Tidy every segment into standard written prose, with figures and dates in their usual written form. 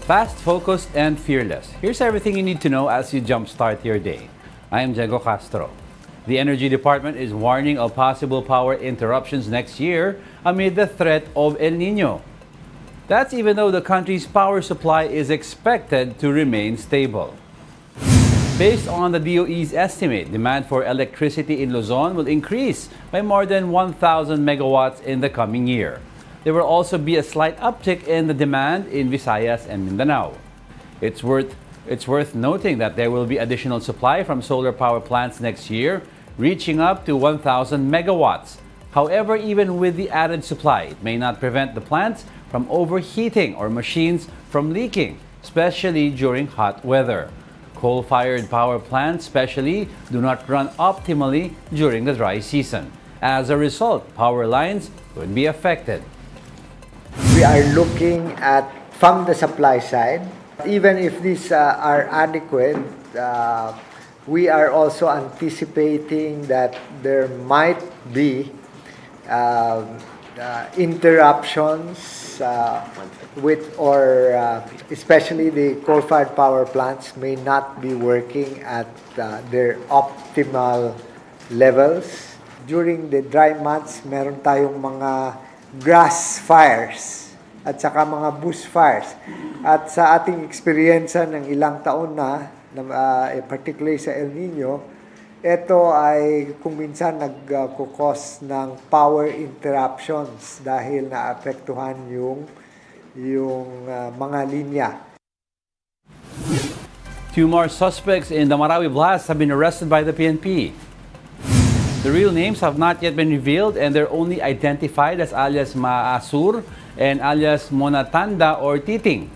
Fast, focused, and fearless. Here's everything you need to know as you jumpstart your day. I am Diego Castro. The Energy Department is warning of possible power interruptions next year amid the threat of El Nino. That's even though the country's power supply is expected to remain stable. Based on the DOE's estimate, demand for electricity in Luzon will increase by more than 1,000 megawatts in the coming year. There will also be a slight uptick in the demand in Visayas and Mindanao. It's worth noting that there will be additional supply from solar power plants next year, reaching up to 1,000 megawatts. However, even with the added supply, it may not prevent the plants from overheating or machines from leaking, especially during hot weather. Coal-fired power plants, especially, do not run optimally during the dry season. As a result, power lines could be affected. We are looking at, from the supply side, even if these are adequate, we are also anticipating that there might be interruptions especially the coal-fired power plants may not be working at their optimal levels. During the dry months, meron tayong mga grass fires at saka mga bush fires. At sa ating experience ng ilang taon na particularly sa El Nino, ito ay kung minsan nagkukos ng power interruptions dahil naapektuhan yung mga linya. Two more suspects in the Marawi blast have been arrested by the PNP. The real names have not yet been revealed and they're only identified as alias Maasur and alias Monatanda or Titing,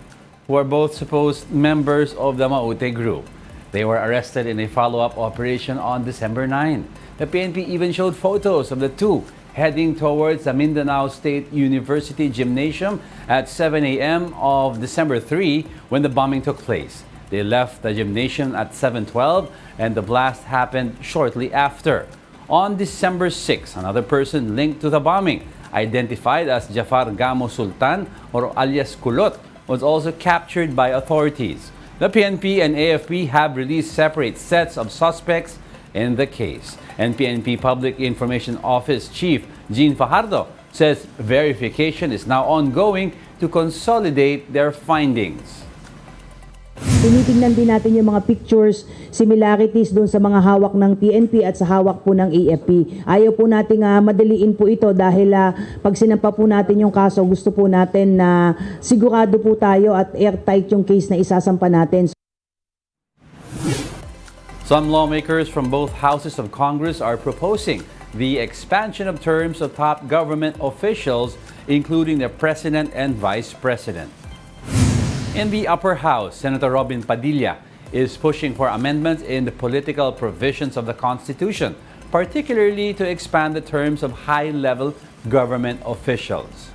who are both supposed members of the Maute group. They were arrested in a follow-up operation on December 9. The PNP even showed photos of the two heading towards the Mindanao State University Gymnasium at 7 a.m. of December 3 when the bombing took place. They left the gymnasium at 7:12 and the blast happened shortly after. On December 6, another person linked to the bombing, identified as Jafar Gamo Sultan or alias Kulot, was also captured by authorities. The PNP and AFP have released separate sets of suspects in the case. And PNP Public Information Office Chief Jean Fajardo says verification is now ongoing to consolidate their findings. Tinitingnan din natin yung mga pictures, similarities doon sa mga hawak ng PNP at sa hawak po ng AFP. Ayaw po nating madaliin po ito dahil pag sinampa po natin yung kaso, gusto po natin na sigurado po tayo at airtight yung case na isasampa natin. Some lawmakers from both houses of Congress are proposing the expansion of terms of top government officials, including the President and Vice President. In the upper house, Senator Robin Padilla is pushing for amendments in the political provisions of the Constitution, particularly to expand the terms of high-level government officials.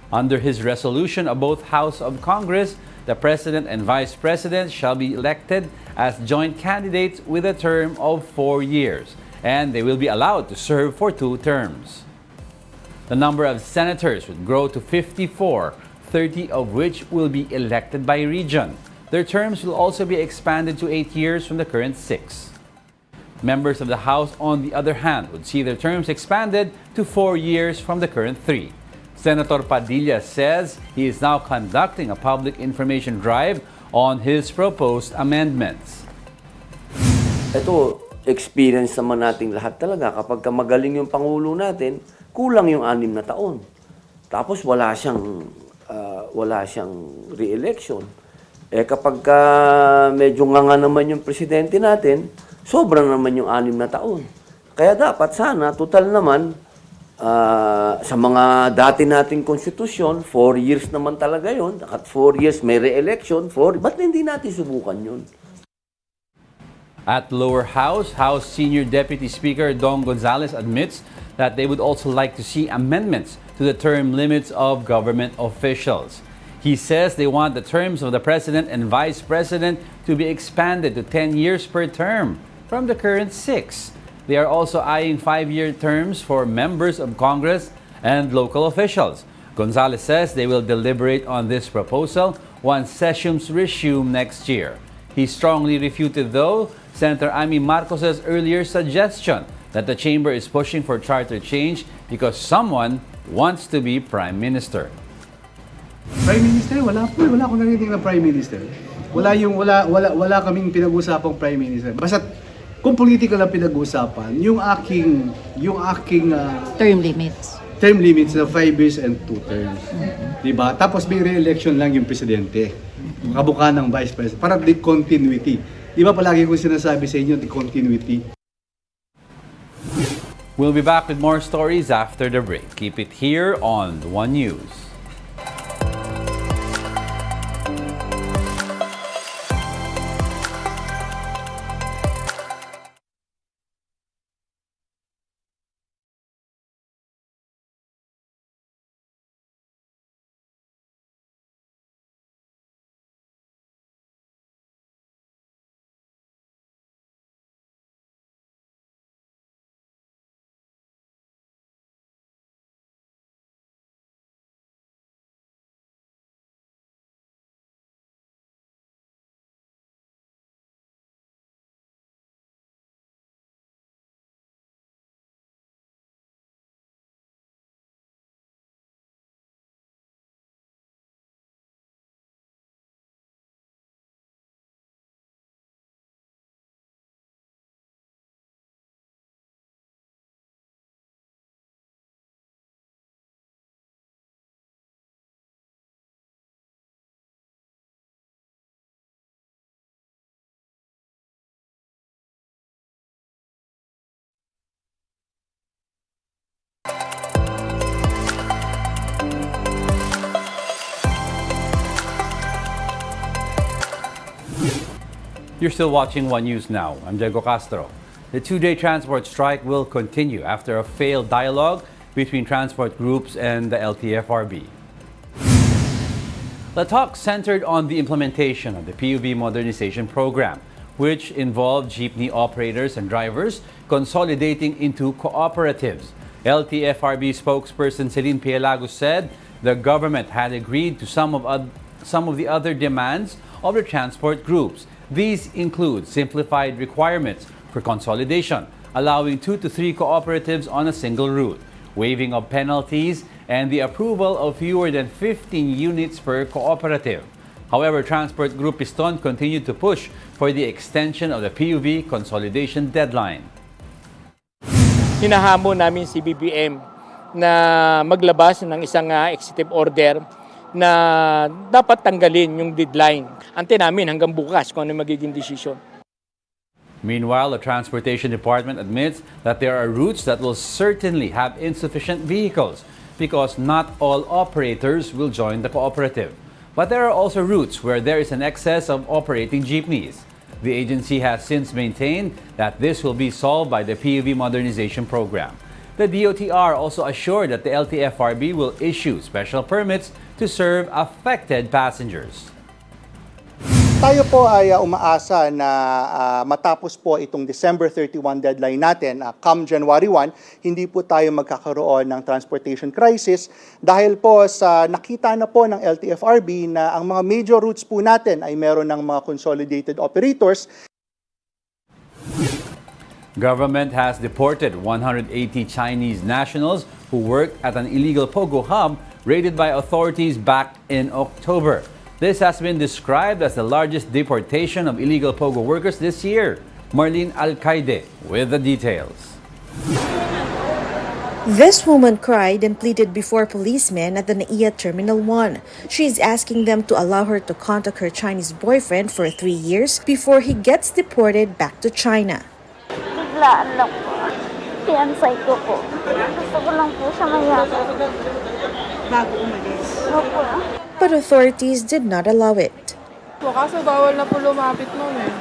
Under his resolution of both House of Congress, the President and Vice President shall be elected as joint candidates with a term of 4 years, and they will be allowed to serve for 2 terms. The number of senators would grow to 54, 30 of which will be elected by region. Their terms will also be expanded to 8 years from the current 6. Members of the House, on the other hand, would see their terms expanded to 4 years from the current 3. Senator Padilla says he is now conducting a public information drive on his proposed amendments. Ito, experience naman nating lahat talaga. Kapag magaling yung Pangulo natin, kulang yung 6 na taon. Tapos wala siyang re-election. Kapag medyo nga naman yung presidente natin, sobrang naman yung 6 na taon. Kaya dapat sana, total naman, sa mga dati nating konstitusyon, 4 years naman talaga yun. At 4 years may re-election, ba't hindi natin subukan yun? At lower house, House Senior Deputy Speaker Dong Gonzales admits that they would also like to see amendments to the term limits of government officials. He says they want the terms of the President and Vice President to be expanded to 10 years per term from the current 6. They are also eyeing 5-year terms for members of Congress and local officials. Gonzales says they will deliberate on this proposal once sessions resume next year. He strongly refuted, though, Senator Amy Marcos's earlier suggestion that the chamber is pushing for charter change because someone wants to be Prime Minister. Prime Minister, wala po. Wala akong narinig ng Prime Minister. Wala kaming pinag-usapang Prime Minister. Basta kung political ang pinag-usapan, yung aking term limits na 5 years and 2 terms. Diba? Tapos may re-election lang yung presidente. Kabuka ng vice president. Para the continuity. Diba palagi ko sinasabi sa inyo, the continuity. We'll be back with more stories after the break. Keep it here on One News. You're still watching One News Now. I'm Diego Castro. The two-day transport strike will continue after a failed dialogue between transport groups and the LTFRB. The talk centered on the implementation of the PUV modernization program, which involved jeepney operators and drivers consolidating into cooperatives. LTFRB spokesperson Celine Pielago said the government had agreed to some of the other demands of the transport groups. These include simplified requirements for consolidation, allowing 2 to 3 cooperatives on a single route, waiving of penalties, and the approval of fewer than 15 units per cooperative. However, Transport Group PISTON continued to push for the extension of the PUV consolidation deadline. Hinahamon namin si BBM na maglabas ng isang executive order na dapat tanggalin yung deadline. Ante namin hanggang bukas kung ano magiging desisyon. Meanwhile, the Transportation Department admits that there are routes that will certainly have insufficient vehicles because not all operators will join the cooperative. But there are also routes where there is an excess of operating jeepneys. The agency has since maintained that this will be solved by the PUV modernization program. The DOTR also assured that the LTFRB will issue special permits to serve affected passengers. Tayo po ay umaasa na matapos po itong December 31 deadline natin, come January 1, hindi po tayo magkakaroon ng transportation crisis dahil po sa nakita na po ng LTFRB na ang mga major routes po natin ay meron ng mga consolidated operators. Government has deported 180 Chinese nationals who worked at an illegal pogo hub raided by authorities back in October. This has been described as the largest deportation of illegal pogo workers this year. Marlene Alcaide with the details. This woman cried and pleaded before policemen at the NAIA Terminal 1. She is asking them to allow her to contact her Chinese boyfriend for 3 years before he gets deported back to China. Biglaan lang po. Fiancé ko po. Gusto ko lang po siya mayakap. Bago umalis? Opo. But authorities did not allow it. Kaso bawal na po lumapit nun eh.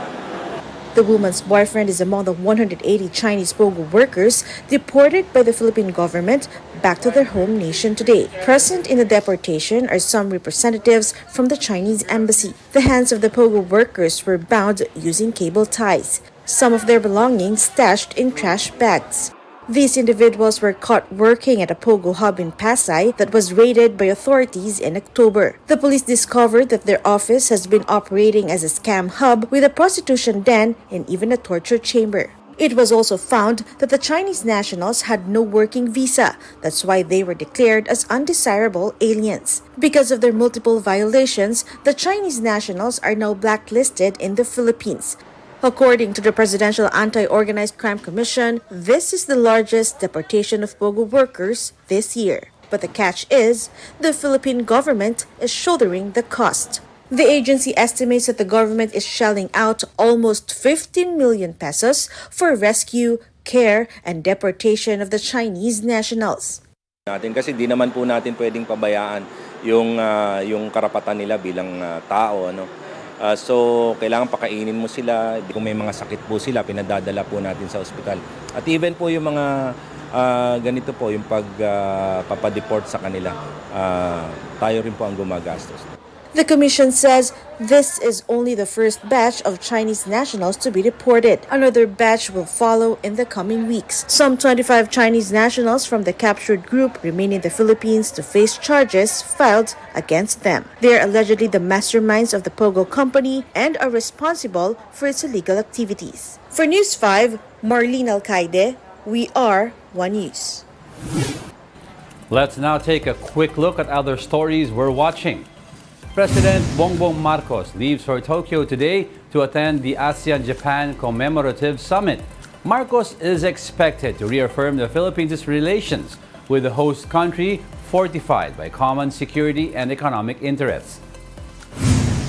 The woman's boyfriend is among the 180 Chinese pogo workers deported by the Philippine government back to their home nation today. Present in the deportation are some representatives from the Chinese embassy. The hands of the pogo workers were bound using cable ties, some of their belongings stashed in trash bags. These individuals were caught working at a pogo hub in Pasay that was raided by authorities in October. The police discovered that their office has been operating as a scam hub with a prostitution den and even a torture chamber. It was also found that the Chinese nationals had no working visa. That's why they were declared as undesirable aliens. Because of their multiple violations, the Chinese nationals are now blacklisted in the Philippines. According to the Presidential Anti-Organized Crime Commission, this is the largest deportation of pogo workers this year. But the catch is, the Philippine government is shouldering the cost. The agency estimates that the government is shelling out almost 15 million pesos for rescue, care, and deportation of the Chinese nationals. Kasi di naman po natin pwedeng pabayaan yung karapatan nila bilang tao, ano. So, kailangan pakainin mo sila. Kung may mga sakit po sila, pinadadala po natin sa ospital. At even po yung mga ganito po, yung pagpapadeport sa kanila, tayo rin po ang gumagastos. The commission says this is only the first batch of Chinese nationals to be deported. Another batch will follow in the coming weeks. Some 25 Chinese nationals from the captured group remain in the Philippines to face charges filed against them. They are allegedly the masterminds of the Pogo company and are responsible for its illegal activities. For News 5, Marlene Alcaide, we are One News. Let's now take a quick look at other stories we're watching. President Bongbong Marcos leaves for Tokyo today to attend the ASEAN-Japan Commemorative Summit. Marcos is expected to reaffirm the Philippines' relations with the host country fortified by common security and economic interests.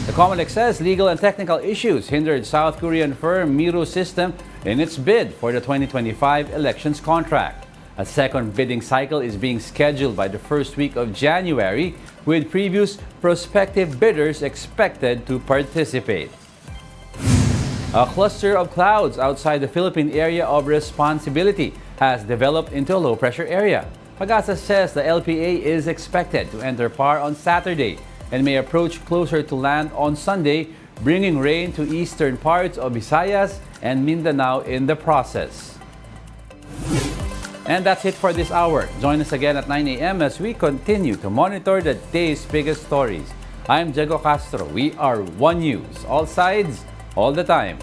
The COMELEC says legal and technical issues hindered South Korean firm Miro System in its bid for the 2025 elections contract. A second bidding cycle is being scheduled by the first week of January, with previous prospective bidders expected to participate. A cluster of clouds outside the Philippine area of responsibility has developed into a low-pressure area. Pag-asa says the LPA is expected to enter PAR on Saturday and may approach closer to land on Sunday, bringing rain to eastern parts of Visayas and Mindanao in the process. And that's it for this hour. Join us again at 9 a.m. as we continue to monitor the day's biggest stories. I'm Diego Castro. We are One News. All sides, all the time.